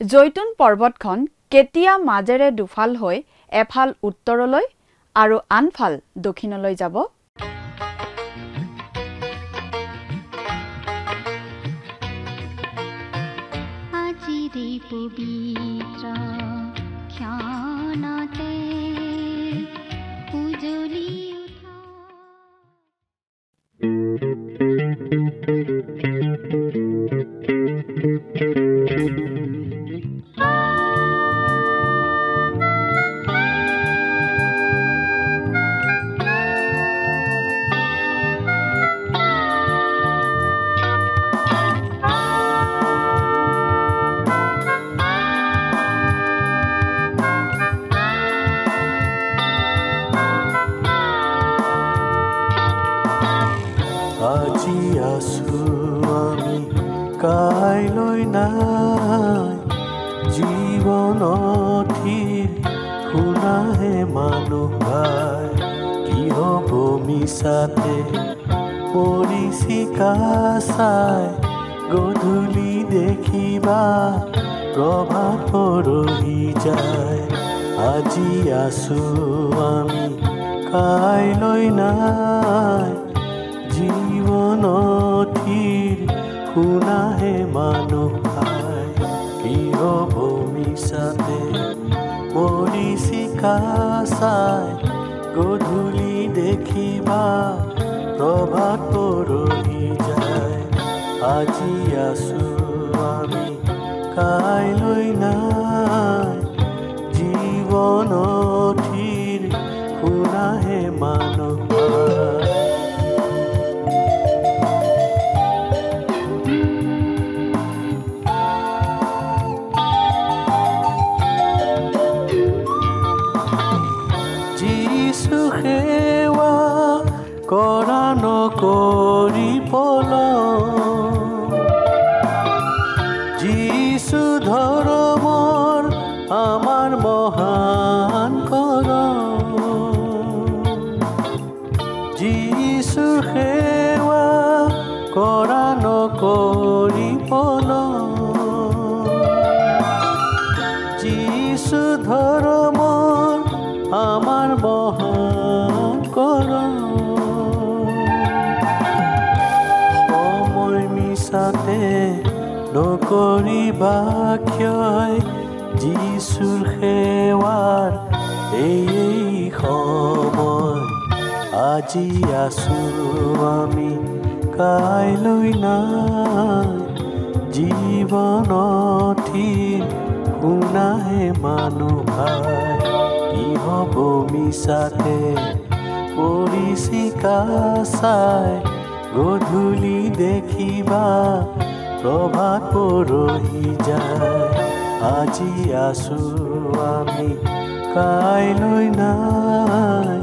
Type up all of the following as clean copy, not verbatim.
জৈতুন পৰ্বতখন কেতিয়া মাজেৰে দুফাল হৈ এফাল উত্তৰলৈ আৰু আনফাল দক্ষিণলৈ যাব আজিৰে পবিত্ৰ ক্ষণতে উজলি উঠা আজি আছো আমি কাইলৈ নাই জীৱনথিৰ শুনাহে মানুহ ভাই কি হ'ব মিছাতে পৰিচিকা চাই গধূলি দেখিবা প্ৰভাত পৰহি যায় আজি আছো আমি কাইলৈ নাই জীৱনথিৰ শুনাহে মানুহ ভাই কি হ'ব মিছাতে পৰিচিকা চাই গধূলি দেখিবা প্ৰভাত পৰহি যায় আজি আছো আমি কাইলৈ নাই জীৱনথিৰ শুনাহে মানুহ ভাই সেৱা কৰা নকৰি যিছু ধৰ্মৰ আমাৰ মহান কৰ যিছু সেৱা কৰা নকৰি যিছু ধৰ্মৰ আমাৰ মহান কৰ সময় মিছাতে নকৰিবা ক্ষয় যিছুৰ সেৱাৰ এই সময় আজি আছো আমি কাইলৈ নাই জীৱনথিৰ শুনাহে মানুহ ভাই কি হ'ব মিছাতে পৰিচিকা চাই গধূলি দেখিবা প্ৰভাত পৰহি যায় আজি আছো আমি কাইলৈ নাই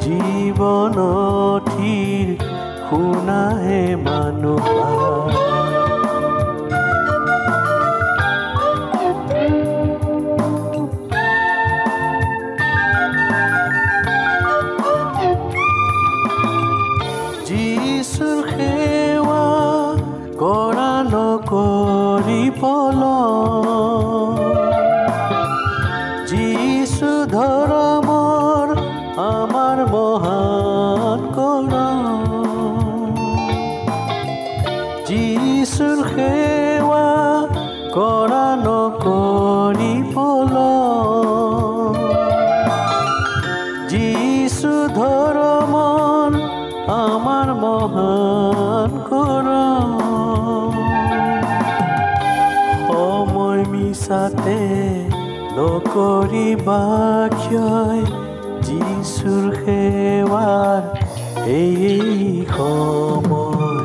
জীৱনথিৰ শুনাহে মানুহ ভাই যিছুৰ সেৱা কৰা নকৰি যিছু ধৰ্মৰ আমাৰ মহান কৰ যিছুৰ সেৱা কৰা নকৰি যিছু ধৰ্মৰ আমাৰ মহান কৰ সময় মিছাতে নকৰিবা ক্ষয় যিছুৰ সেৱাৰ এই সময়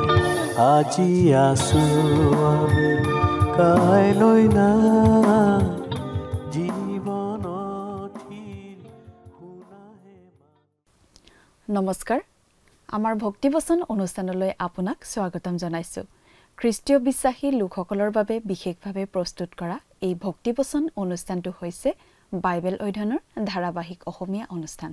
আজি আছো আমি কাইলৈ নাই জীৱনথিৰ শুনাহে নমস্কাৰ আমাৰ ভক্তিবচন অনুষ্ঠানলৈ আপোনাক স্বাগতম জনাইছো খ্ৰীষ্টীয় বিশ্বাসী লোকসকলৰ বাবে বিশেষভাৱে প্ৰস্তুত কৰা এই ভক্তিবচন অনুষ্ঠানটো হৈছে বাইবেল অধ্যয়নৰ ধাৰাবাহিক অসমীয়া অনুষ্ঠান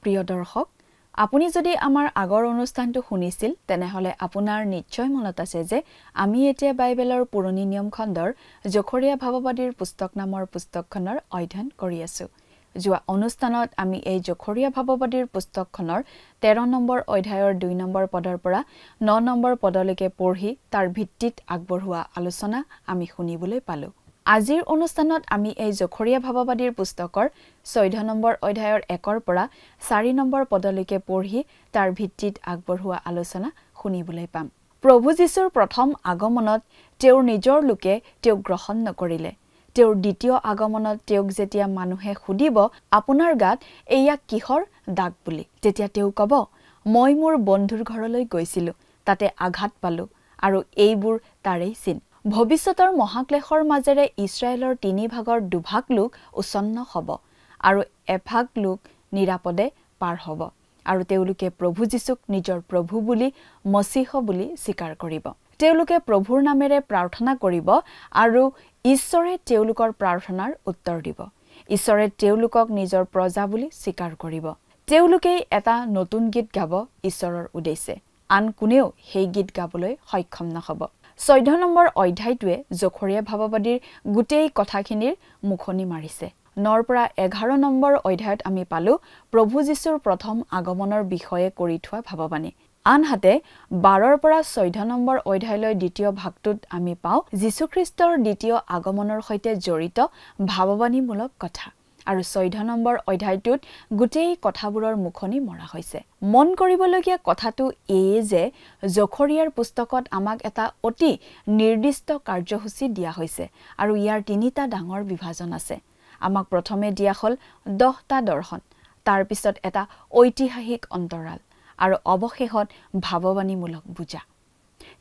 প্ৰিয় দৰ্শক আপুনি যদি আমাৰ আগৰ অনুষ্ঠানটো শুনিছিল তেনেহলে আপোনাৰ নিশ্চয় মনত আছে যে আমি এতিয়া বাইবেলৰ পুৰণি নিয়ম খণ্ডৰ জখৰীয়া ভাৱবাদীৰ পুস্তক নামৰ পুস্তকখনৰ অধ্যয়ন কৰি আছো। যোৱা অনুষ্ঠানত আমি এই জখৰীয়া ভাৱবাদীৰ পুস্তকখনৰ 13 নম্বৰ অধ্যায়ৰ 2 নম্বৰ পদৰ পৰা 9 নম্বৰ পদলৈকে পঢ়ি তাৰ ভিত্তিত আগবঢ়োৱা আলোচনা আমি শুনিবলৈ পালো। আজিৰ অনুষ্ঠানত আমি এই জখৰীয়া ভাৱবাদীৰ পুস্তকৰ 14 নম্বৰ অধ্যায়ৰ 1 পৰা 4 নম্বৰ পদলৈকে পঢ়ি তাৰ ভিত্তিত আগবঢ়োৱা আলোচনা শুনিবলৈ পাম। প্ৰভু যীশুৰ প্ৰথম আগমনত তেওঁৰ নিজৰ লোকে তেওঁক গ্ৰহণ নকৰিলে। তেওঁৰ দ্বিতীয় আগমনত তেওঁক যেতিয়া মানুহে সুধিব আপোনাৰ গাত এয়া কিহৰ দাগ বুলি, তেতিয়া তেওঁ ক'ব মই মোৰ বন্ধুৰ ঘৰলৈ গৈছিলো, তাতে আঘাত পালো আৰু এইবোৰ তাৰেই চিন। ভৱিষ্যতৰ মহাক্লেশৰ মাজেৰে ইছৰাইলৰ 3 ভাগৰ 2 ভাগ লোক উচ্ছন্ন হ'ব আৰু এভাগ লোক নিৰাপদে পাৰ হ'ব আৰু তেওঁলোকে প্ৰভু যীশুক নিজৰ প্ৰভু বুলি মसीह বুলি স্বীকাৰ কৰিব। তেওঁলোকে প্ৰভুৰ নামেৰে প্ৰাৰ্থনা কৰিব আৰু ঈশ্বৰে তেওঁলোকৰ প্ৰাৰ্থনাৰ উত্তৰ দিব। ঈশ্বৰে তেওঁলোকক নিজৰ প্ৰজা বুলি স্বীকাৰ কৰিব। তেওঁলোকে এটা নতুন গীত গাব ঈশ্বৰৰ উদ্দেশ্যে। আন কোনেও সেই গীত গাবলৈ সক্ষম নহ'ব। 14 নম্বৰ অধ্যায়টোৱে জখৰীয়া ভাৱবাদীৰ গোটেই কথাখিনিৰ মুখনি মাৰিছে। 9 পৰা 11 নম্বৰ অধ্যায়ত আমি পালো প্ৰভু যীশুৰ প্ৰথম আগমনৰ বিষয়ে কৰি থোৱা ভাৱবাণী। আনহাতে 12 পৰা 14 নম্বৰ অধ্যায়লৈ দ্বিতীয় ভাগটোত আমি পাওঁ যীশুখ্ৰীষ্টৰ দ্বিতীয় আগমনৰ সৈতে জড়িত ভাৱবাণীমূলক কথা। আৰু 14 নম্বৰ অধ্যায়টোত গোটেই কথাবোৰৰ মুখনি মৰা হৈছে। মন কৰিবলগীয়া কথাটো এই যে জখৰীয়াৰ পুস্তকত আমাক এটা অতি নিৰ্দিষ্ট কাৰ্যসূচী দিয়া হৈছে আৰু ইয়াৰ 3টা ডাঙৰ বিভাজন আছে। আমাক প্ৰথমে দিয়া হ'ল 10টা দৰ্শন, তাৰ পিছত এটা ঐতিহাসিক অন্তৰাল আৰু অৱশেষত ভাৱবাণীমূলক বুজা।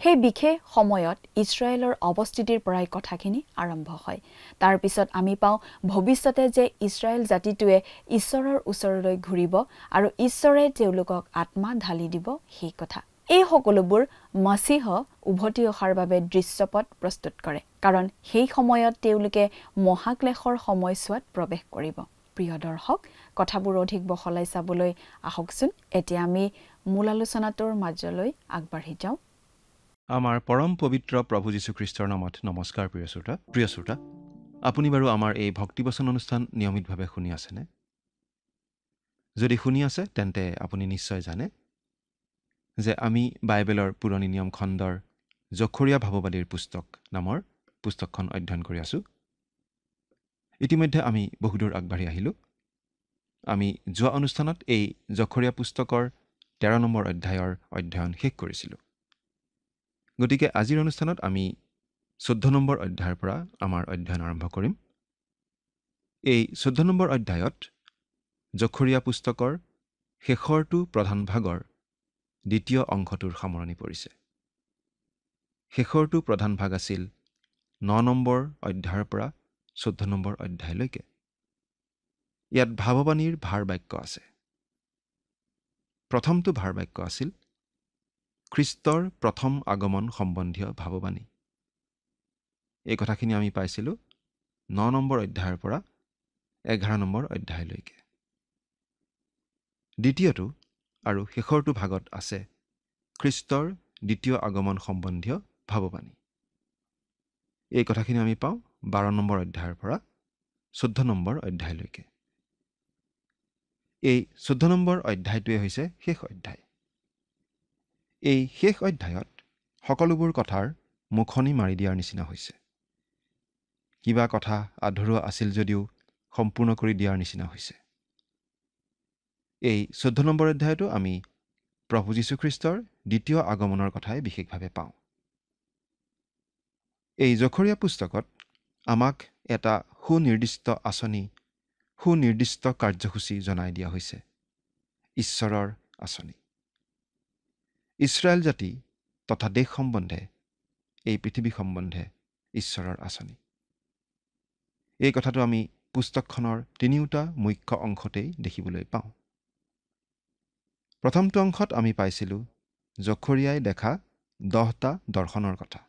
সেই বিশেষ সময়ত ইছৰাইলৰ অৱস্থিতিৰ পৰাই কথাখিনি আৰম্ভ হয়। তাৰ পিছত আমি পাওঁ ভৱিষ্যতে যে ইছৰাইল জাতিটোৱে ঈশ্বৰৰ ওচৰলৈ ঘূৰিব আৰু ঈশ্বৰে তেওঁলোকক আত্মা ঢালি দিব সেই কথা। এই সকলোবোৰ মसीह উভতি অহাৰ বাবে দৃশ্যপট প্ৰস্তুত কৰে, কাৰণ সেই সময়ত তেওঁলোকে মহাক্লেশৰ সময়ছোৱাত প্ৰৱেশ কৰিব। প্ৰিয় দৰ্শক, কথাবোৰ অধিক বহলাই চাবলৈ আহকচোন এতিয়া আমি মূল আলোচনাটোৰ মাজলৈ আগবাঢ়ি যাওঁ। আমাৰ পৰম পবিত্ৰ প্ৰভু যীশুখ্ৰীষ্টৰ নামত নমস্কাৰ প্ৰিয় শ্ৰোতা। আপুনি বাৰু আমাৰ এই ভক্তিবচন অনুষ্ঠান নিয়মিতভাৱে শুনি আছেনে? যদি শুনি আছে তেন্তে আপুনি নিশ্চয় জানে যে আমি বাইবেলৰ পুৰণি নিয়ম খণ্ডৰ জখৰীয়া ভাৱবাদীৰ পুস্তক নামৰ পুস্তকখন অধ্যয়ন কৰি আছোঁ। ইতিমধ্যে আমি বহুদূৰ আগবাঢ়ি আহিলোঁ। আমি যোৱা অনুষ্ঠানত এই জখৰীয়া পুস্তকৰ 13 নম্বৰ অধ্যায়ৰ অধ্যয়ন শেষ কৰিছিলোঁ। গতিকে আজিৰ অনুষ্ঠানত আমি 14 নম্বৰ অধ্যায়ৰ পৰা আমাৰ অধ্যয়ন আৰম্ভ কৰিম। এই 14 নম্বৰ অধ্যায়ত জখৰীয়া পুস্তকৰ শেষৰটো প্ৰধান ভাগৰ দ্বিতীয় অংশটোৰ সামৰণি পৰিছে। শেষৰটো প্ৰধান ভাগ আছিল 9 নম্বৰ অধ্যায়ৰ পৰা 14 নম্বৰ অধ্যায়লৈকে। ইয়াত ভাৱবাণীৰ ভাৰ বাক্য আছে। প্ৰথমটো ভাৰ বাক্য আছিল খ্ৰীষ্টৰ প্ৰথম আগমন সম্বন্ধীয় ভাৱবাণী। এই কথাখিনি আমি পাইছিলোঁ 9 নম্বৰ অধ্যায়ৰ পৰা 11 নম্বৰ অধ্যায়লৈকে। দ্বিতীয়টো আৰু শেষৰটো ভাগত আছে খ্ৰীষ্টৰ দ্বিতীয় আগমন সম্বন্ধীয় ভাৱবাণী। এই কথাখিনি আমি পাওঁ 12 নম্বৰ অধ্যায়ৰ পৰা 14 নম্বৰ অধ্যায়লৈকে। এই 14 নম্বৰ অধ্যায়টোৱে হৈছে শেষ অধ্যায়। এই শেষ অধ্যায়ত সকলোবোৰ কথাৰ মুখনি মাৰি দিয়াৰ নিচিনা হৈছে। কিবা কথা আধৰুৱা আছিল যদিও সম্পূৰ্ণ কৰি দিয়াৰ নিচিনা হৈছে। এই 14 নম্বৰ অধ্যায়তো আমি প্ৰভু যীশুখ্ৰীষ্টৰ দ্বিতীয় আগমনৰ কথাই বিশেষভাৱে পাওঁ। এই জখৰীয়া পুস্তকত আমাক এটা সুনিৰ্দিষ্ট আঁচনি, সুনিৰ্দিষ্ট কাৰ্যসূচী জনাই দিয়া হৈছে। ঈশ্বৰৰ আঁচনি। ইছৰাইল জাতি তথা দেশ সম্বন্ধে, এই পৃথিৱী সম্বন্ধে ঈশ্বৰৰ আঁচনি। এই কথাটো আমি পুস্তকখনৰ 3টা মুখ্য অংশতেই দেখিবলৈ পাওঁ। প্ৰথমটো অংশত আমি পাইছিলোঁ জখৰীয়াই দেখা 10টা দৰ্শনৰ কথা।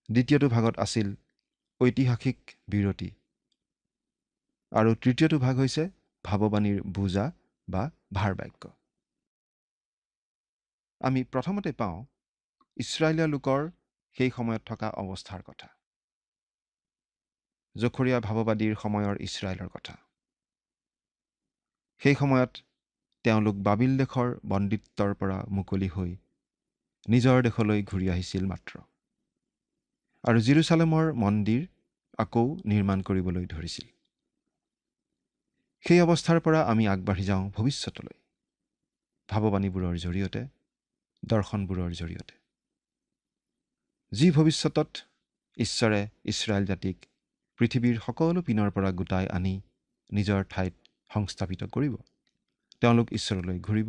দ্বিতীয়টো ভাগত আছিল ঐতিহাসিক বিৰতি আৰু তৃতীয়টো ভাগ হৈছে ভাৱবাণীৰ বুজা বা ভাৰ বাক্য। আমি প্ৰথমতে পাওঁ ইছৰাইলীয়া লোকৰ সেই সময়ত থকা অৱস্থাৰ কথা। জখৰীয়া ভাৱবাদীৰ সময়ৰ ইছৰাইলৰ কথা। সেই সময়ত তেওঁলোক বাবিল দেশৰ বন্দীত্বৰ পৰা মুকলি হৈ নিজৰ দেশলৈ ঘূৰি আহিছিল মাত্ৰ, আৰু জেৰুচালেমৰ মন্দিৰ আকৌ নিৰ্মাণ কৰিবলৈ ধৰিছিল। সেই অৱস্থাৰ পৰা আমি আগবাঢ়ি যাওঁ ভৱিষ্যতলৈ, ভাৱবাণীবোৰৰ জৰিয়তে, দৰ্শনবোৰৰ জৰিয়তে। যি ভৱিষ্যতত ঈশ্বৰে ইছৰাইল জাতিক পৃথিৱীৰ সকলো পিনৰ পৰা গোটাই আনি নিজৰ ঠাইত সংস্থাপিত কৰিব। তেওঁলোক ঈশ্বৰলৈ ঘূৰিব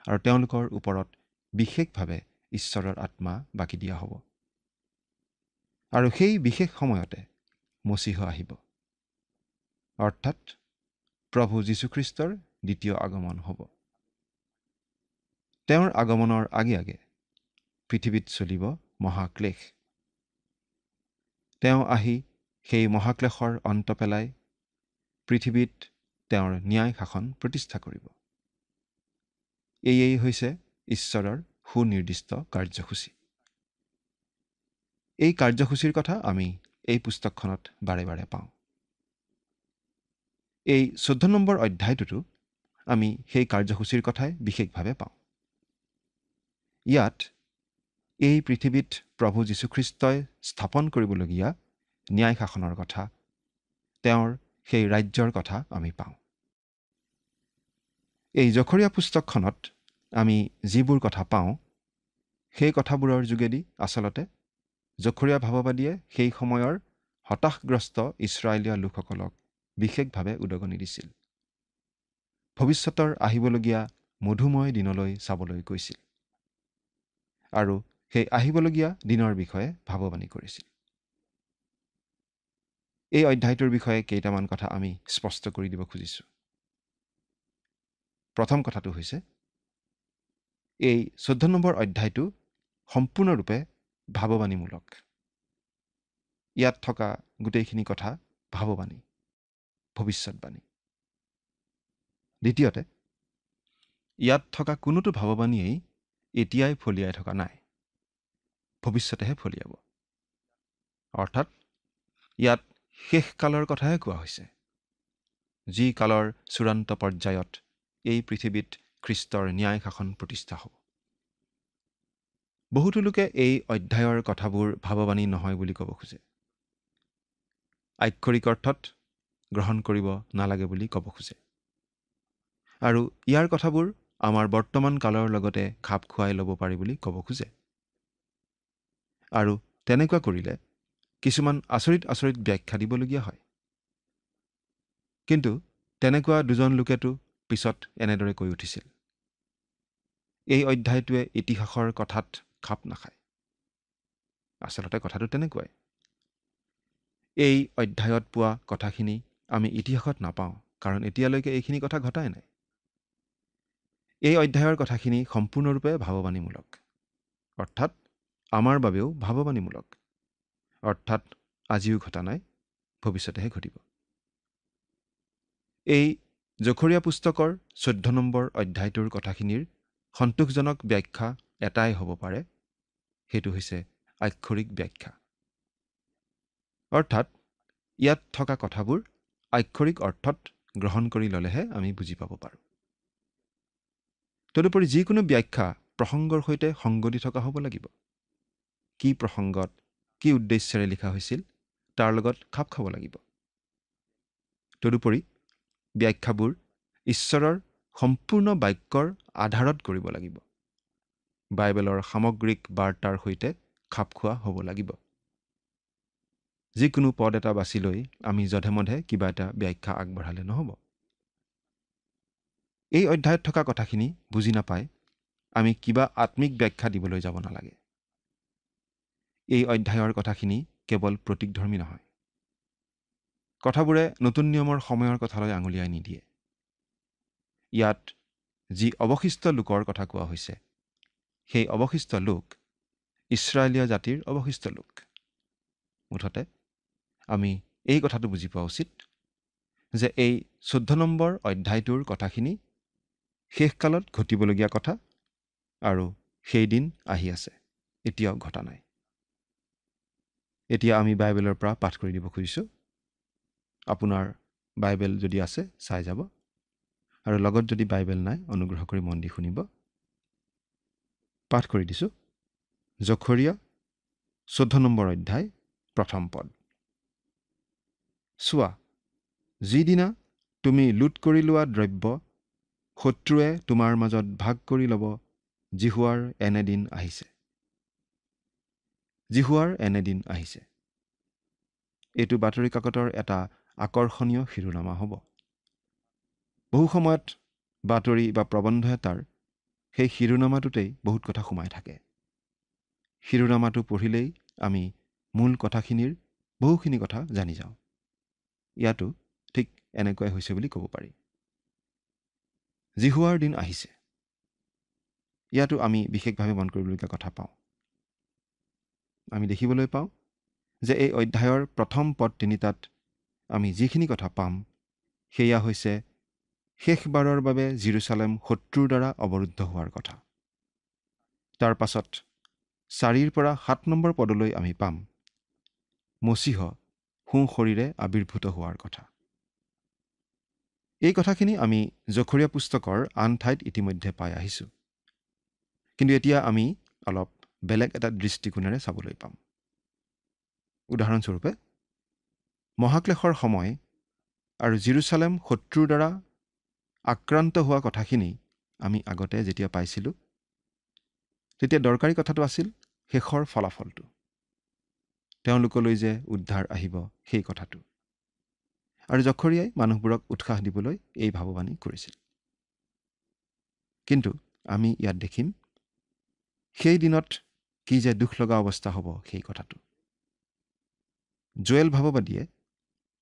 আৰু তেওঁলোকৰ ওপৰত বিশেষভাৱে ঈশ্বৰৰ আত্মা বাকি দিয়া হ'ব। আৰু সেই বিশেষ সময়তে মচীহ আহিব, অৰ্থাৎ প্ৰভু যীশুখ্ৰীষ্টৰ দ্বিতীয় আগমন হ'ব। তেওঁৰ আগমনৰ আগে আগে পৃথিৱীত চলিব মহাক্লেশ। তেওঁ আহি সেই মহাক্লেশৰ অন্ত পেলাই পৃথিৱীত তেওঁৰ ন্যায় শাসন প্ৰতিষ্ঠা কৰিব। এয়েই হৈছে ঈশ্বৰৰ সুনিৰ্দিষ্ট কাৰ্যসূচী। এই কাৰ্যসূচীৰ কথা আমি এই পুস্তকখনত বাৰে বাৰে পাওঁ। এই 14 নম্বৰ অধ্যায়টোতো আমি সেই কাৰ্যসূচীৰ কথাই বিশেষভাৱে পাওঁ। ইয়াত এই পৃথিৱীত প্ৰভু যীশুখ্ৰীষ্টই স্থাপন কৰিবলগীয়া ন্যায় শাসনৰ কথা, তেওঁৰ সেই ৰাজ্যৰ কথা আমি পাওঁ। এই জখৰীয়া পুস্তকখনত আমি যিবোৰ কথা পাওঁ, সেই কথাবোৰৰ যোগেদি আচলতে জখৰীয়া ভাৱবাদীয়ে সেই সময়ৰ হতাশগ্ৰস্ত ইছৰাইলীয়া লোকসকলক বিশেষভাৱে উদগনি দিছিল। ভৱিষ্যতৰ আহিবলগীয়া মধুময় দিনলৈ চাবলৈ কৈছিল আৰু সেই আহিবলগীয়া দিনৰ বিষয়ে ভাৱবাণী কৰিছিল। এই অধ্যায়টোৰ বিষয়ে কেইটামান কথা আমি স্পষ্ট কৰি দিব খুজিছোঁ। প্ৰথম কথাটো হৈছে, এই 14 নম্বৰ অধ্যায়টো সম্পূৰ্ণৰূপে ভাৱবাণীমূলক। ইয়াত থকা গোটেইখিনি কথা ভাৱবাণী, ভৱিষ্যতবাণী। দ্বিতীয়তে, ইয়াত থকা কোনোটো ভাৱবাণীয়েই এতিয়াই ফলিয়াই থকা নাই, ভৱিষ্যতেহে ফলিয়াব। অৰ্থাৎ ইয়াত শেষ কালৰ কথাহে কোৱা হৈছে, যি কালৰ চূড়ান্ত পৰ্যায়ত এই পৃথিৱীত খ্ৰীষ্টৰ ন্যায় শাসন প্ৰতিষ্ঠা হ'ব। বহুতো লোকে এই অধ্যায়ৰ কথাবোৰ ভাৱবাণী নহয় বুলি ক'ব খোজে, আক্ষৰিক অৰ্থত গ্ৰহণ কৰিব নালাগে বুলি ক'ব খোজে, আৰু ইয়াৰ কথাবোৰ আমাৰ বৰ্তমান কালৰ লগতে খাপ খুৱাই ল'ব পাৰি বুলি ক'ব খোজে। আৰু তেনেকুৱা কৰিলে কিছুমান আচৰিত আচৰিত ব্যাখ্যা দিবলগীয়া হয়। কিন্তু তেনেকুৱা দুজন লোকেতো পিছত এনেদৰে কৈ উঠিছিল, এই অধ্যায়টোৱে ইতিহাসৰ কথাত খাপ নাখায়। আচলতে কথাটো তেনেকুৱাই। এই অধ্যায়ত পোৱা কথাখিনি আমি ইতিহাসত নাপাওঁ, কাৰণ এতিয়ালৈকে এইখিনি কথা ঘটাই নাই। এই অধ্যায়ৰ কথাখিনি সম্পূৰ্ণৰূপে ভাৱবাণীমূলক, অৰ্থাৎ আমাৰ বাবেও ভাৱবাণীমূলক, অৰ্থাৎ আজিও ঘটা নাই, ভৱিষ্যতেহে ঘটিব। এই জখৰীয়া পুস্তকৰ 14 নম্বৰ অধ্যায়টোৰ কথাখিনিৰ সন্তোষজনক ব্যাখ্যা এটাই হ'ব পাৰে, সেইটো হৈছে আক্ষৰিক ব্যাখ্যা। অৰ্থাৎ ইয়াত থকা কথাবোৰ আক্ষৰিক অৰ্থত গ্ৰহণ কৰি ল'লেহে আমি বুজি পাব পাৰোঁ। তদুপৰি যিকোনো ব্যাখ্যা প্ৰসংগৰ সৈতে সংগতি থকা হ'ব লাগিব। কি প্ৰসংগত, কি উদ্দেশ্যেৰে লিখা হৈছিল তাৰ লগত খাপ খাব লাগিব। তদুপৰি ব্যাখ্যাবোৰ ঈশ্বৰৰ সম্পূৰ্ণ বাক্যৰ আধাৰত কৰিব লাগিব। বাইবেলৰ সামগ্ৰিক বাৰ্তাৰ সৈতে খাপ খোৱা হ'ব লাগিব। যিকোনো পদ এটা বাছি লৈ আমি যধে-মধে কিবা এটা ব্যাখ্যা আগবঢ়ালে নহ'ব। এই অধ্যায়ত থকা কথাখিনি বুজি নাপাই আমি কিবা আত্মিক ব্যাখ্যা দিবলৈ যাব নালাগে। এই অধ্যায়ৰ কথাখিনি কেৱল প্ৰতীকধৰ্মী নহয়। কথাবোৰে নতুন নিয়মৰ সময়ৰ কথালৈ আঙুলিয়াই নিদিয়ে। ইয়াত যি অৱশিষ্ট লোকৰ কথা কোৱা হৈছে, সেই অৱশিষ্ট লোক ইছৰাইলীয়া জাতিৰ অৱশিষ্ট লোক। মুঠতে আমি এই কথাটো বুজি পোৱা উচিত যে এই 14 নম্বৰ অধ্যায়টোৰ কথাখিনি শেষকালত ঘটিবলগীয়া কথা আৰু সেই দিন আহি আছে, এতিয়াও ঘটা নাই। এতিয়া আমি বাইবেলৰ পৰা পাঠ কৰি দিব খুজিছোঁ। আপোনাৰ বাইবেল যদি আছে চাই যাব, আৰু লগত যদি বাইবেল নাই অনুগ্ৰহ কৰি মন দি শুনিব। পাঠ কৰি দিছোঁ। জখৰীয়া 14 নম্বৰ অধ্যায় 1ম পদ। চোৱা, যিদিনা তুমি লুট কৰি লোৱা দ্ৰব্য শত্ৰুৱে তোমাৰ মাজত ভাগ কৰি ল'ব, জিহুৱাৰ এনেদিন আহিছে। জিহুৱাৰ এনেদিন আহিছে। এইটো বাতৰি কাকতৰ এটা আকৰ্ষণীয় শিৰোনামা হ'ব। বহু সময়ত বাতৰি বা প্ৰবন্ধ এটাৰ সেই শিৰোনামাটোতেই বহুত কথা সোমাই থাকে। শিৰোনামাটো পঢ়িলেই আমি মূল কথাখিনিৰ বহুখিনি কথা জানি যাওঁ। ইয়াতো ঠিক এনেকুৱাই হৈছে বুলি ক'ব পাৰি। জিহুৱাৰ দিন আহিছে। ইয়াতো আমি বিশেষভাৱে মন কৰিবলগীয়া কথা পাওঁ। আমি দেখিবলৈ পাওঁ যে এই অধ্যায়ৰ প্ৰথম পদ 3টাত আমি যিখিনি কথা পাম সেয়া হৈছে শেষবাৰৰ বাবে জিৰচালেম শত্ৰুৰ দ্বাৰা অৱৰুদ্ধ হোৱাৰ কথা। তাৰ পাছত 4 পৰা 7 নম্বৰ পদলৈ আমি পাম মচীহ সোঁশৰীৰে আৱিৰ্ভূত হোৱাৰ কথা। এই কথাখিনি আমি জখৰীয়া পুস্তকৰ আন ঠাইত ইতিমধ্যে পাই আহিছোঁ। কিন্তু এতিয়া আমি অলপ বেলেগ এটা দৃষ্টিকোণেৰে চাবলৈ পাম। উদাহৰণস্বৰূপে, মহাক্লেশৰ সময় আৰু জিৰচালেম শত্ৰুৰ দ্বাৰা আক্ৰান্ত হোৱা কথাখিনি আমি আগতে যেতিয়া পাইছিলোঁ, তেতিয়া দৰকাৰী কথাটো আছিল শেষৰ ফলাফলটো, তেওঁলোকলৈ যে উদ্ধাৰ আহিব সেই কথাটো। আৰু জখৰীয়াই মানুহবোৰক উৎসাহ দিবলৈ এই ভাৱবাণী কৰিছিল। কিন্তু আমি ইয়াত দেখিম সেই দিনত কি যে দুখ লগা অৱস্থা হ'ব সেই কথাটো। জোৱেল ভাৱবাদীয়ে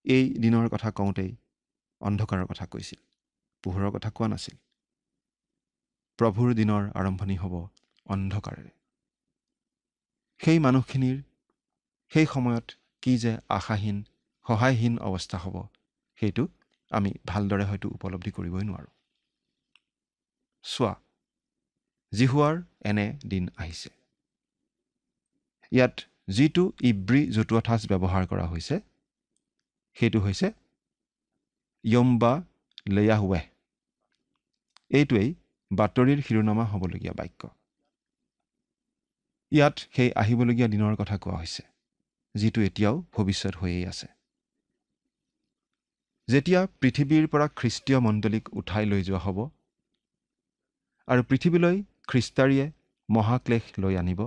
এই দিনৰ কথা কওঁতেই অন্ধকাৰৰ কথা কৈছিল, পোহৰৰ কথা কোৱা নাছিল। প্ৰভুৰ দিনৰ আৰম্ভণি হ'ব অন্ধকাৰেৰে। সেই মানুহখিনিৰ সেই সময়ত কি যে আশাহীন সহায়হীন অৱস্থা হ'ব সেইটো আমি ভালদৰে হয়তো উপলব্ধি কৰিবই নোৱাৰোঁ। চোৱা, জিহুৱাৰ এনে দিন আহিছে। ইয়াত যিটো ইব্ৰী জতুৱা ঠাঁচ ব্যৱহাৰ কৰা হৈছে সেইটো হৈছে য়ম বা লেয়াহৱেহ। এইটোৱেই বাতৰিৰ শিৰোনামা হ'বলগীয়া বাক্য। ইয়াত সেই আহিবলগীয়া দিনৰ কথা কোৱা হৈছে, যিটো এতিয়াও ভৱিষ্যত হৈয়েই আছে। যেতিয়া পৃথিৱীৰ পৰা খ্ৰীষ্টীয় মণ্ডলীক উঠাই লৈ যোৱা হ'ব আৰু পৃথিৱীলৈ খ্ৰীষ্টাৰীয়ে মহাক্লেশ লৈ আনিব,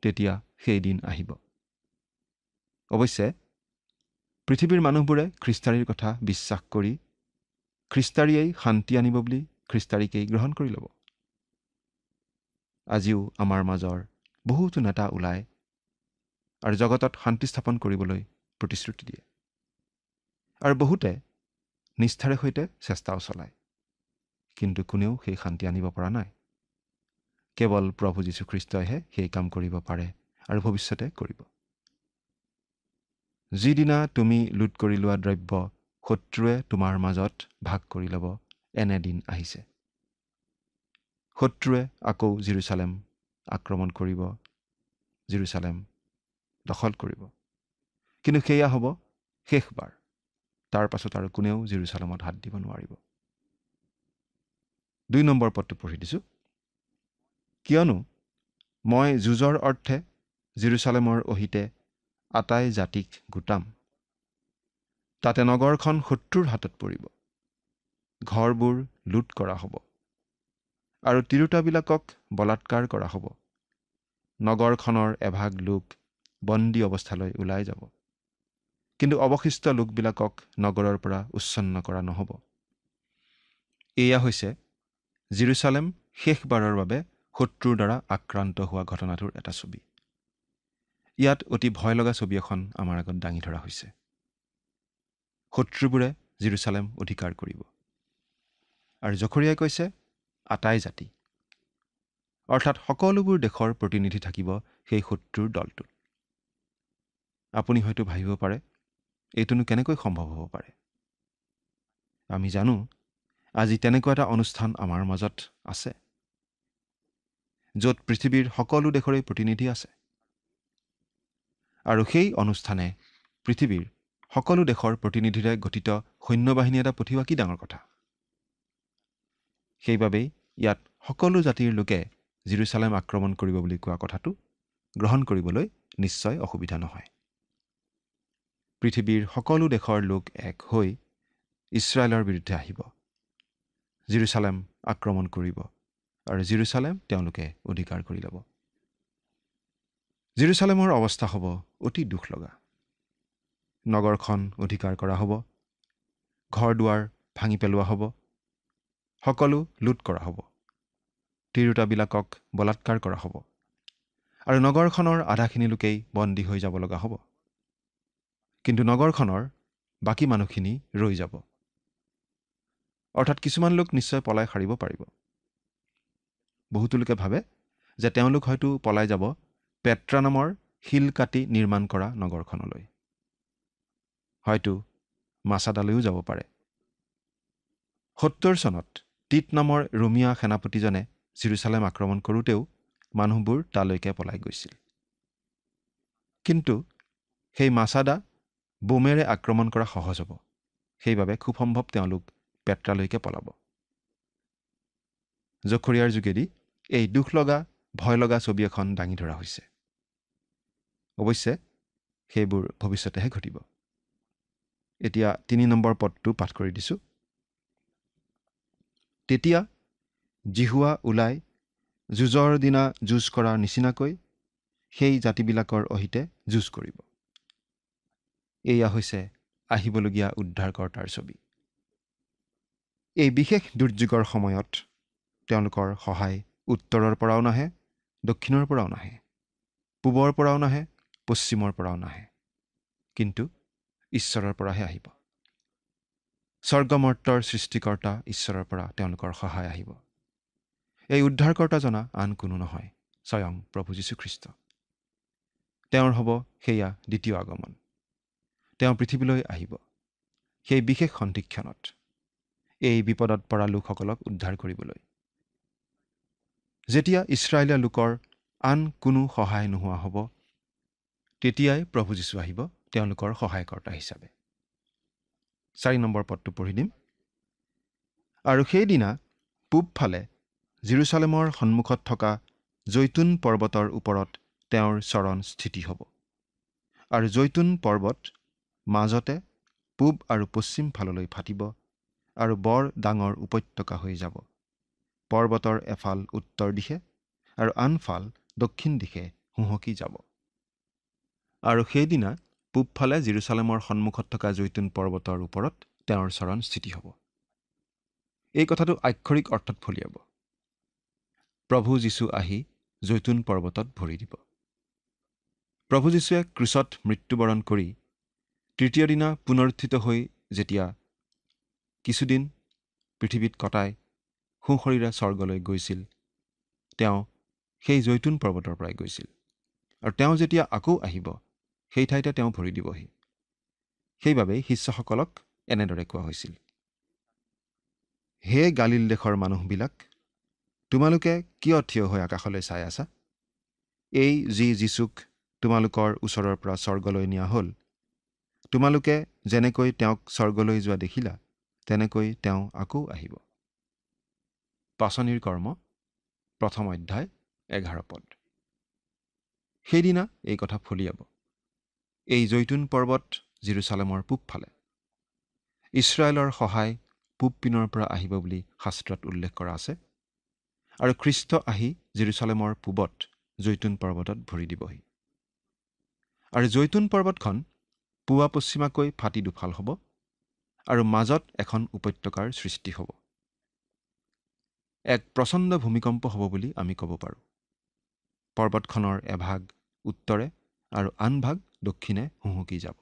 তেতিয়া সেই দিন আহিব। অৱশ্যে পৃথিৱীৰ মানুহবোৰে খ্ৰীষ্টাৰীৰ কথা বিশ্বাস কৰি খ্ৰীষ্টাৰীয়েই শান্তি আনিব বুলি খ্ৰীষ্টাৰীকেই গ্ৰহণ কৰি ল'ব। আজিও আমাৰ মাজৰ বহুতো নেতা ওলায় আৰু জগতত শান্তি স্থাপন কৰিবলৈ প্ৰতিশ্ৰুতি দিয়ে, আৰু বহুতে নিষ্ঠাৰে সৈতে চেষ্টাও চলায়। কিন্তু কোনেও সেই শান্তি আনিব পৰা নাই। কেৱল প্ৰভু যীশুখ্ৰীষ্টইহে সেই কাম কৰিব পাৰে আৰু ভৱিষ্যতে কৰিব। যিদিনা তুমি লুট কৰি লোৱা দ্ৰব্য শত্ৰুৱে তোমাৰ মাজত ভাগ কৰি ল'ব, এনে দিন আহিছে। শত্ৰুৱে আকৌ জিৰচালেম আক্ৰমণ কৰিব, জিৰচালেম দখল কৰিব। কিন্তু সেয়া হ'ব শেষবাৰ। তাৰ পাছত আৰু কোনেও জিৰচালেমত হাত দিব নোৱাৰিব। 2 নম্বৰ পদটো পঢ়ি দিছোঁ। কিয়নো মই যুঁজৰ অৰ্থে জিৰচালেমৰ অহিতে আটাই জাতিক গোটাম। তাতে নগৰখন শত্ৰুৰ হাতত পৰিব, ঘৰবোৰ লুট কৰা হ'ব আৰু তিৰোতাবিলাকক বলাৎকাৰ কৰা হ'ব। নগৰখনৰ এভাগ লোক বন্দী অৱস্থালৈ ওলাই যাব, কিন্তু অৱশিষ্ট লোকবিলাকক নগৰৰ পৰা উচ্ছন্ন কৰা নহ'ব। এয়া হৈছে জিৰচালেম শেষবাৰৰ বাবে শত্ৰুৰ দ্বাৰা আক্ৰান্ত হোৱা ঘটনাটোৰ এটা ছবি। ইয়াত অতি ভয় লগা ছবি এখন আমাৰ আগত দাঙি ধৰা হৈছে। শত্ৰুবোৰে জিৰচালেম অধিকাৰ কৰিব, আৰু জখৰীয়াই কৈছে আটাই জাতি, অৰ্থাৎ সকলোবোৰ দেশৰ প্ৰতিনিধি থাকিব সেই শত্ৰুৰ দলটোত। আপুনি হয়তো ভাবিব পাৰে এইটোনো কেনেকৈ সম্ভৱ হ'ব পাৰে। আমি জানো আজি তেনেকুৱা এটা অনুষ্ঠান আমাৰ মাজত আছে, য'ত পৃথিৱীৰ সকলো দেশৰে প্ৰতিনিধি আছে। আৰু সেই অনুষ্ঠানে পৃথিৱীৰ সকলো দেশৰ প্ৰতিনিধিৰে গঠিত সৈন্যবাহিনী এটা পঠিওৱা কি ডাঙৰ কথা। সেইবাবেই ইয়াত সকলো জাতিৰ লোকে জেৰুচালেম আক্ৰমণ কৰিব বুলি কোৱা কথাটো গ্ৰহণ কৰিবলৈ নিশ্চয় অসুবিধা নহয়। পৃথিৱীৰ সকলো দেশৰ লোক এক হৈ ইছৰাইলৰ বিৰুদ্ধে আহিব, জেৰুচালেম আক্ৰমণ কৰিব আৰু জেৰুচালেম তেওঁলোকে অধিকাৰ কৰি ল'ব। জেৰুচালেমৰ অৱস্থা হ'ব অতি দুখ লগা। নগৰখন অধিকাৰ কৰা হ'ব, ঘৰ দুৱাৰ ভাঙি পেলোৱা হ'ব, সকলো লুট কৰা হ'ব, তিৰোতাবিলাকক বলাৎকাৰ কৰা হ'ব আৰু নগৰখনৰ আধাখিনি লোকেই বন্দী হৈ যাব লগা হ'ব। কিন্তু নগৰখনৰ বাকী মানুহখিনি ৰৈ যাব, অৰ্থাৎ কিছুমান লোক নিশ্চয় পলাই সাৰিব পাৰিব। বহুতো লোকে ভাবে যে তেওঁলোক হয়তো পলাই যাব পেট্ৰা নামৰ শিল কাটি নিৰ্মাণ কৰা নগৰখনলৈ, হয়তো মাছাদালৈও যাব পাৰে। 70 চনত টিট নামৰ ৰোমিয়া সেনাপতিজনে জেৰুচালেম আক্ৰমণ কৰোঁতেও মানুহবোৰ তালৈকে পলাই গৈছিল। কিন্তু সেই মাছাদা বোমেৰে আক্ৰমণ কৰা সহজ হ'ব, সেইবাবে খুব সম্ভৱ তেওঁলোক পেট্ৰালৈকে পলাব। জখৰিয়াৰ যোগেদি এই দুখ লগা ভয় লগা ছবি এখন দাঙি ধৰা হৈছে। অৱশ্যে সেইবোৰ ভৱিষ্যতেহে ঘটিব। এতিয়া 3 নম্বৰ পদটো পাঠ কৰি দিছোঁ। তেতিয়া জিহুৱা ওলাই যুঁজৰ দিনা যুঁজ কৰাৰ নিচিনাকৈ সেই জাতিবিলাকৰ অহিতে যুঁজ কৰিব। এয়া হৈছে আহিবলগীয়া উদ্ধাৰকৰ্তাৰ ছবি। এই বিশেষ দুৰ্যোগৰ সময়ত তেওঁলোকৰ সহায় উত্তৰৰ পৰাও নাহে, দক্ষিণৰ পৰাও নাহে, পূবৰ পৰাও নাহে, পশ্চিমৰ পৰাও নাহে, কিন্তু ঈশ্বৰৰ পৰাহে আহিব। স্বৰ্গমৰ্তৰ সৃষ্টিকৰ্তা ঈশ্বৰৰ পৰা তেওঁলোকৰ সহায় আহিব। এই উদ্ধাৰকৰ্তা জনা আন কোনো নহয়, স্বয়ং প্ৰভু যীশুখ্ৰীষ্ট। তেওঁৰ হ'ব সেয়া দ্বিতীয় আগমন। তেওঁ পৃথিৱীলৈ আহিব সেই বিশেষ সন্ধিক্ষণত এই বিপদত পৰা লোকসকলক উদ্ধাৰ কৰিবলৈ। যেতিয়া ইছৰাইলীয়া লোকৰ আন কোনো সহায় নোহোৱা হ'ব, তেতিয়াই প্ৰভু যীশু আহিব তেওঁলোকৰ সহায়কৰ্তা হিচাপে। 4 নম্বৰ পদটো পঢ়ি দিম। আৰু সেইদিনা পূবফালে জেৰুচালেমৰ সন্মুখত থকা জৈতুন পৰ্বতৰ ওপৰত তেওঁৰ চৰণ স্থিতি হ'ব। আৰু জৈতুন পৰ্বত মাজতে পূব আৰু পশ্চিম ফাললৈ ফাটিব আৰু বৰ ডাঙৰ উপত্যকা হৈ যাব। পৰ্বতৰ এফাল উত্তৰ দিশে আৰু আনফাল দক্ষিণ দিশে হুহকি যাব। আৰু সেইদিনা পূবফালে জেৰুচালেমৰ সন্মুখত থকা জৈতুন পৰ্বতৰ ওপৰত তেওঁৰ চৰণ স্থিতি হ'ব। এই কথাটো আক্ষৰিক অৰ্থত ফলিয়াব। প্ৰভু যীশু আহি জৈতুন পৰ্বতত ভৰি দিব। প্ৰভু যীশুৱে ক্ৰুচত মৃত্যুবৰণ কৰি তৃতীয় দিনা পুনৰুত্থিত হৈ যেতিয়া কিছুদিন পৃথিৱীত কটাই সোঁশৰীৰে স্বৰ্গলৈ গৈছিল, তেওঁ সেই জৈতুন পৰ্বতৰ পৰাই গৈছিল। আৰু তেওঁ যেতিয়া আকৌ আহিব, সেই ঠাইতে তেওঁ ভৰি দিবহি। সেইবাবেই শিষ্যসকলক এনেদৰে কোৱা হৈছিল, হে গালিল দেশৰ মানুহবিলাক, তোমালোকে কিয় থিয় হৈ আকাশলৈ চাই আছা? এই যি যীশুক তোমালোকৰ ওচৰৰ পৰা স্বৰ্গলৈ নিয়া হ'ল, তোমালোকে যেনেকৈ তেওঁক স্বৰ্গলৈ যোৱা দেখিলা, তেনেকৈ তেওঁ আকৌ আহিব। পাচনিৰ কৰ্ম 1 অধ্যায় 11 পদ। সেইদিনা এই কথা ফলিয়াব। এই জৈতুন পৰ্বত জেৰুচালেমৰ পূবফালে। ইছৰাইলৰ সহায় পূব পিনৰ পৰা আহিব বুলি শাস্ত্ৰত উল্লেখ কৰা আছে। আৰু খ্ৰীষ্ট আহি জেৰুচালেমৰ পূবত জৈতুন পৰ্বতত ভৰি দিবহি। আৰু জৈতুন পৰ্বতখন পুৱা পশ্চিমাকৈ ফাটি দুফাল হ'ব আৰু মাজত এখন উপত্যকাৰ সৃষ্টি হ'ব। এক প্ৰচণ্ড ভূমিকম্প হ'ব বুলি আমি ক'ব পাৰোঁ। পৰ্বতখনৰ এভাগ উত্তৰে আৰু আন ভাগ দক্ষিণে হুহকি যাব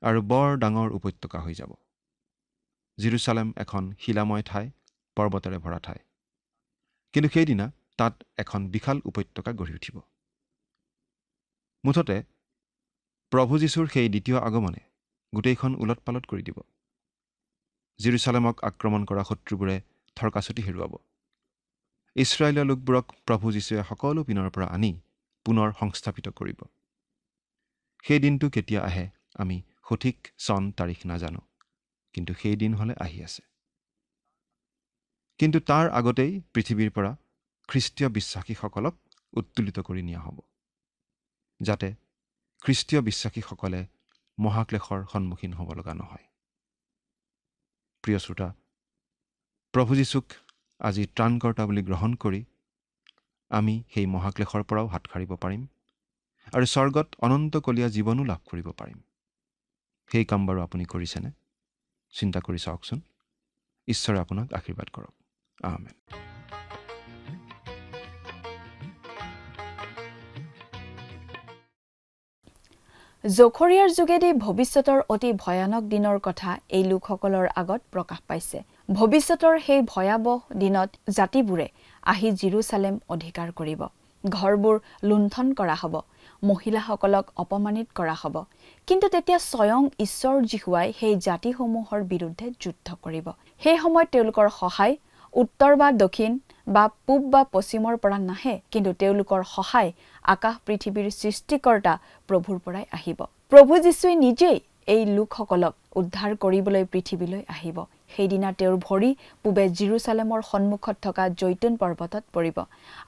আৰু বৰ ডাঙৰ উপত্যকা হৈ যাব। জেৰুচালেম এখন শিলাময় ঠাই, পৰ্বতেৰে ভৰা ঠাই। কিন্তু সেইদিনা তাত এখন বিশাল উপত্যকা গঢ়ি উঠিব। মুঠতে প্ৰভু যীশুৰ সেই দ্বিতীয় আগমনে গোটেইখন ওলট পালট কৰি দিব। জেৰুচালেমক আক্ৰমণ কৰা শত্ৰুবোৰে থৰকাচুটি হেৰুৱাব। ইছৰাইলৰ লোকবোৰক প্ৰভু যীশুৱে সকলো পিনৰ পৰা আনি পুনৰ সংস্থাপিত কৰিব। সেই দিনটো কেতিয়া আহে আমি সঠিক চন তাৰিখ নাজানো, কিন্তু সেই দিন হ'লে আহি আছে। কিন্তু তাৰ আগতেই পৃথিৱীৰ পৰা খ্ৰীষ্টীয় বিশ্বাসীসকলক উত্তোলিত কৰি নিয়া হ'ব, যাতে খ্ৰীষ্টীয় বিশ্বাসীসকলে মহাক্লেশৰ সন্মুখীন হ'ব লগা নহয়। প্ৰিয় শ্ৰোতা, প্ৰভু যীশুক আজি ত্ৰাণকৰ্তা বুলি গ্ৰহণ কৰি আমি সেই মহাক্লেশৰ পৰাও হাত সাৰিব পাৰিম আৰু স্বৰ্গত অনন্তকলীয়া জীৱনো লাভ কৰিব পাৰিম। সেই কাম বাৰু আপুনি কৰিছেনে? চিন্তা কৰি চাওকচোন। ঈশ্বৰে আপোনাক আশীৰ্বাদ কৰক। আমেন। জখৰিয়াৰ যোগেদি ভৱিষ্যতৰ অতি ভয়ানক দিনৰ কথা এই লোকসকলৰ আগত প্ৰকাশ পাইছে। ভৱিষ্যতৰ সেই ভয়াৱহ দিনত জাতিবোৰে আহি জেৰুচালেম অধিকাৰ কৰিব। ঘৰবোৰ লুণ্ঠন কৰা হ'ব, মহিলাসকলক অপমানিত কৰা হ'ব। কিন্তু তেতিয়া স্বয়ং ঈশ্বৰ যীশুৱাই সেই জাতিসমূহৰ বিৰুদ্ধে যুদ্ধ কৰিব। সেই সময়ত তেওঁলোকৰ সহায় উত্তৰ বা দক্ষিণ বা পূব বা পশ্চিমৰ পৰা নাহে, কিন্তু তেওঁলোকৰ সহায় আকাশ পৃথিৱীৰ সৃষ্টিকৰ্তা প্ৰভুৰ পৰাই আহিব। প্ৰভু যীশুৱে নিজেই এই লোকসকলক উদ্ধাৰ কৰিবলৈ পৃথিৱীলৈ আহিব। সেইদিনা তেওঁৰ ভৰি পূবে জেৰুচালেমৰ সন্মুখত থকা জৈতুন পৰ্বতত পৰিব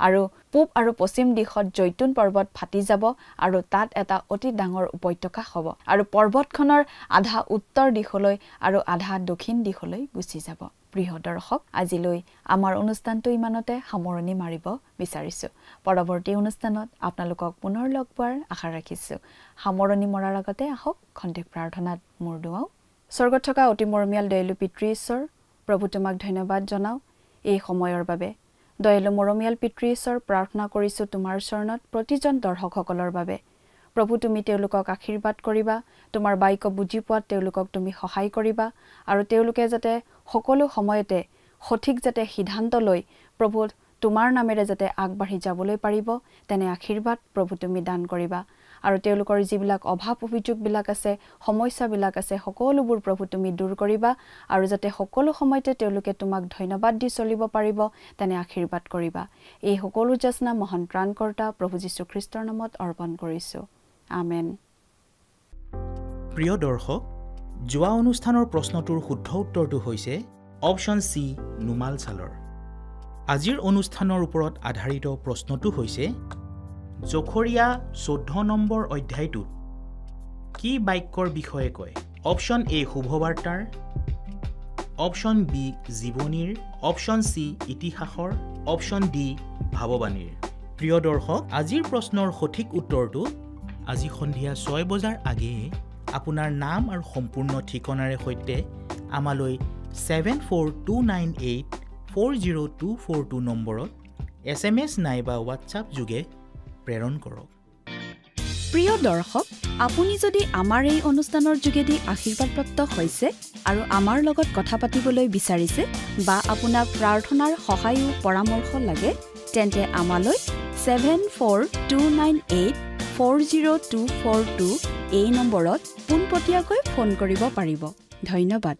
আৰু পূব আৰু পশ্চিম দিশত জৈতুন পৰ্বত ফাটি যাব আৰু তাত এটা অতি ডাঙৰ উপত্যকা হ'ব আৰু পৰ্বতখনৰ আধা উত্তৰ দিশলৈ আৰু আধা দক্ষিণ দিশলৈ গুচি যাব। প্ৰিয় দৰ্শক, আজিলৈ আমাৰ অনুষ্ঠানটো ইমানতে সামৰণি মাৰিব বিচাৰিছোঁ। পৰৱৰ্তী অনুষ্ঠানত আপোনালোকক পুনৰ লগ পোৱাৰ আশা ৰাখিছোঁ। সামৰণি মৰাৰ আগতে আহক খন্তেক প্ৰাৰ্থনাত মূৰ দুৱাওঁ। স্বৰ্গত থকা অতি মৰমীয়াল দয়ালু পিতৃ ঈশ্বৰ, প্ৰভু তোমাক ধন্যবাদ জনাওঁ এই সময়ৰ বাবে। দয়ালু মৰমীয়াল পিতৃ ঈশ্বৰ, প্ৰাৰ্থনা কৰিছোঁ তোমাৰ চৰণত প্ৰতিজন দৰ্শকসকলৰ বাবে। প্ৰভু তুমি তেওঁলোকক আশীৰ্বাদ কৰিবা, তোমাৰ বাক্য বুজি পোৱাত তেওঁলোকক তুমি সহায় কৰিবা আৰু তেওঁলোকে যাতে সকলো সময়তে সঠিক যাতে সিদ্ধান্ত লৈ প্ৰভু তোমাৰ নামেৰে যাতে আগবাঢ়ি যাবলৈ পাৰিব, তেনে আশীৰ্বাদ প্ৰভু তুমি দান কৰিবা। আৰু তেওঁলোকৰ যিবিলাক অভাৱ অভিযোগবিলাক আছে, সমস্যাবিলাক আছে, সকলোবোৰ প্ৰভু তুমি দূৰ কৰিবা আৰু যাতে সকলো সময়তে তেওঁলোকে তোমাক ধন্যবাদ দি চলিব পাৰিব, তেনে আশীৰ্বাদ কৰিবা। এই সকলো যাচনা মহান ত্ৰাণকৰ্তা প্ৰভু যীশু খ্ৰীষ্টৰ নামত অৰ্পণ কৰিছোঁ। আমেন। প্ৰিয় দৰ্শক, যোৱা অনুষ্ঠানৰ প্ৰশ্নটোৰ শুদ্ধ উত্তৰটো হৈছে অপশ্যন চি, নুমাল ছালৰ। আজিৰ অনুষ্ঠানৰ ওপৰত আধাৰিত প্ৰশ্নটো হৈছে জখৰিয়া 14 নম্বৰ অধ্যায়টোত কি বাক্যৰ বিষয়ে কয়? অপশ্যন এ শুভবাৰ্তাৰ, অপশ্যন বি জীৱনীৰ, অপশ্যন চি ইতিহাসৰ, অপশ্যন ডি ভাৱবাণীৰ। প্ৰিয় দৰ্শক, আজিৰ প্ৰশ্নৰ সঠিক উত্তৰটো আজি সন্ধিয়া 6 বজাৰ আগেয়ে আপোনাৰ নাম আৰু সম্পূৰ্ণ ঠিকনাৰে সৈতে আমালৈ 7429840242 নম্বৰত SMS নাইবা হোৱাটছআপ যোগে প্ৰেৰণ কৰক। প্ৰিয় দৰ্শক, আপুনি যদি আমাৰ এই অনুষ্ঠানৰ যোগেদি আশীৰ্বাদপ্ৰাপ্ত হৈছে আৰু আমাৰ লগত কথা পাতিবলৈ বিচাৰিছে বা আপোনাক প্ৰাৰ্থনাৰ সহায় পৰামৰ্শ লাগে, তেন্তে আমালৈ 7429840242 এই নম্বৰত পোনপটীয়াকৈ ফোন কৰিব পাৰিব। ধন্যবাদ।